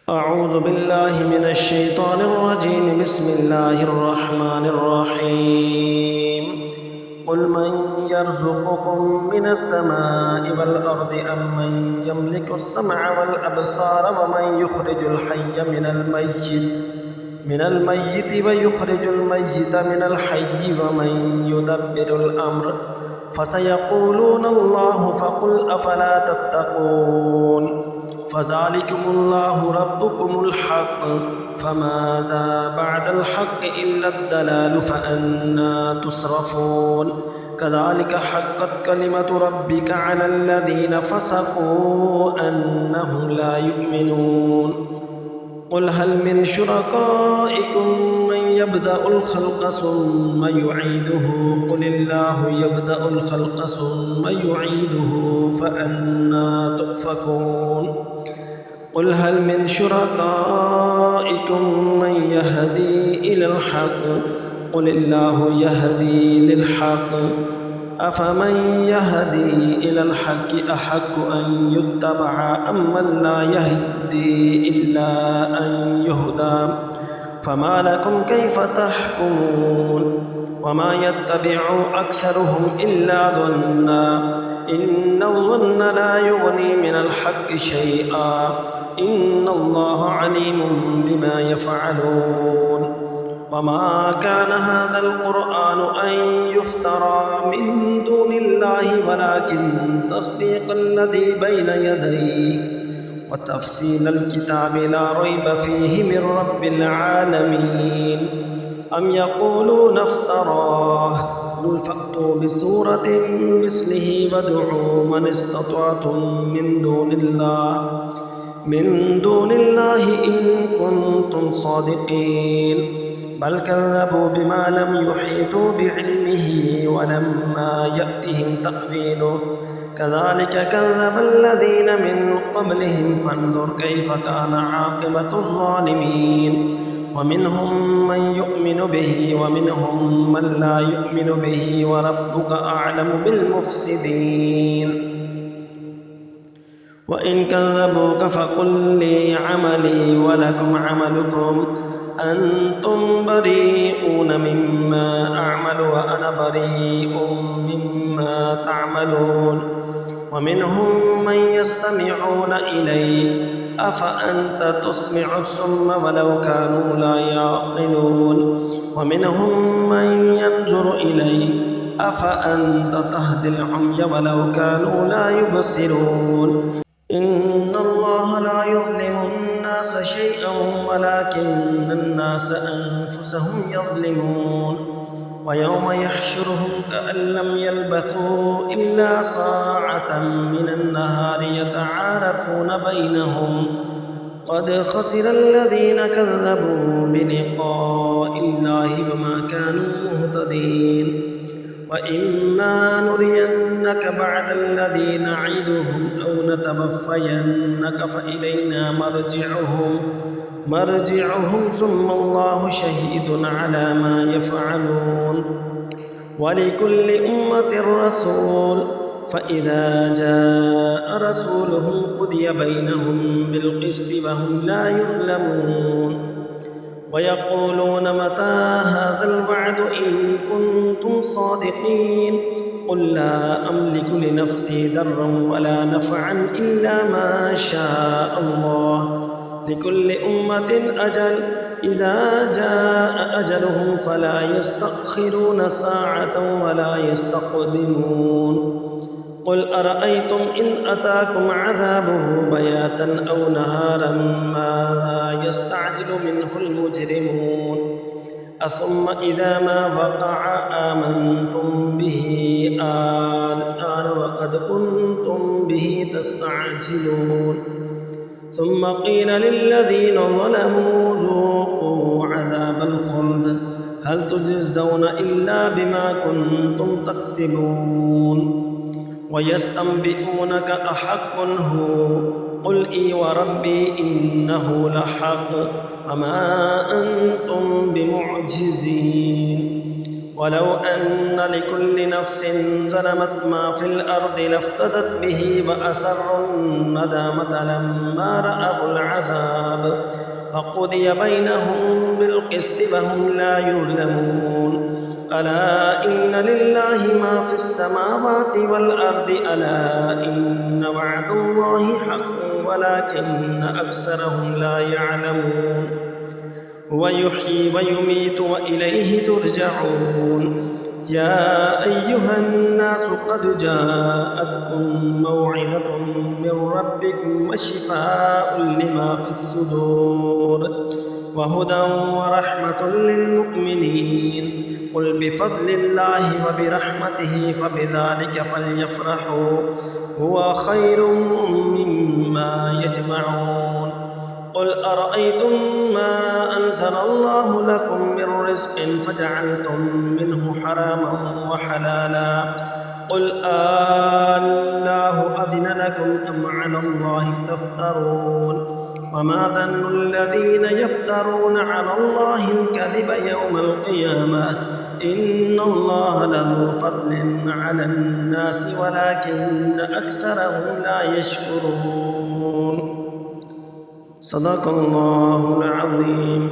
أعوذ بالله من الشيطان الرجيم. بسم الله الرحمن الرحيم. قل من يرزقكم من السماء والأرض أم من يملك السمع والأبصار ومن يخرج الحي من الميت ويخرج الميت من الحي ومن يدبر الأمر فسيقولون الله فقل أفلا تتقون. فذلكم الله ربكم الحق فماذا بعد الحق إلا الضلال فأنى تصرفون. كذلك حقت كلمة ربك على الذين فسقوا أنهم لا يؤمنون. قل هل من شركائكم من يبدأ الخلق ثم يعيده قل الله يبدأ الخلق ثم يعيده فأنى تؤفكون. قل هل من شركائكم من يهدي إلى الحق قل الله يهدي للحق أفمن يهدي إلى الحق أحق أن يتبع أم من لا يهدي إلا أن يهدى فما لكم كيف تحكمون. وما يتبع أكثرهم إلا ظنا إن الظن لا يغني من الحق شيئا إن الله عليم بما يفعلون. وما كان هذا القرآن أن يفترى من دون الله ولكن تصديق الذي بين يديه وتفصيل الكتاب لا ريب فيه من رب العالمين. أم يقولون افتراه قل فأتوا بسورة مثله وادعوا من استطعتم من دون الله إن كنتم صادقين. بل كذبوا بما لم يحيطوا بعلمه ولما يأتهم تأويله كذلك كذب الذين من قبلهم فانظر كيف كان عاقبة الظالمين. ومنهم من يؤمن به ومنهم من لا يؤمن به وربك أعلم بالمفسدين. وإن كذبوك فقل لي عملي ولكم عملكم أنتم بريئون مما أعمل وأنا بريء مما تعملون. ومنهم من يستمعون إليك أفأنت تسمع الصم ولو كانوا لا يعقلون. ومنهم من ينظر إليك أفأنت تهدي العمي ولو كانوا لا يبصرون. إن الله لا يظلم الناس شيئا ولكن الناس أنفسهم يظلمون. ويوم يحشرهم كأن لم يلبثوا إلا ساعة من النهار يتعارفون بينهم قد خسر الذين كذبوا بلقاء الله وما كانوا مهتدين. وإما نرينك بعد الذي نعدهم أو نتوفينك فإلينا مرجعهم ثم الله شهيد على ما يفعلون. ولكل أمة رسول فإذا جاء رسولهم قضي بينهم بالقسط وهم لا يظلمون. ويقولون متى هذا الوعد إن كنتم صادقين قل لا أملك لنفسي ضرا ولا نفعا إلا ما شاء الله لكل أمة أجل إذا جاء أجلهم فلا يستأخرون ساعة ولا يستقدمون. قل أرأيتم إن أتاكم عذابه بياتا أو نهارا ماذا يستعجل منه المجرمون أثم إذا ما وقع آمنتم به الآن وقد كنتم به تستعجلون. ثم قيل للذين ظلموا ذوقوا عذاب الخلد هل تجزون إلا بما كنتم تكسبون. ويستنبئونك أحق هو قل إي وربي إنه لحق وما أنتم بمعجزين. ولو أن لكل نفس ظلمت ما في الأرض لافتدت به وأسروا الندامة لما رأوا العذاب فقضي بينهم بالقسط وهم لا يظلمون ألا إن لله ما في السماوات والأرض ألا إن وعد الله حق ولكن أكثرهم لا يعلمون هو يحيي ويميت وإليه ترجعون يا أيها الناس قد جاءتكم موعظة من ربكم وشفاء لما في الصدور وهدى ورحمة للمؤمنين قل بفضل الله وبرحمته فبذلك فليفرحوا هو خير مما يجمعون قل أرأيتم ما أنزل الله لكم من رزق فجعلتم منه حراما وحلالا قل الله أذن لكم أم على الله تفترون وما ظن الذين يفترون على الله الكذب يوم القيامة إن الله لذو فضل على الناس ولكن أكثرهم لا يشكرون صدق الله العظيم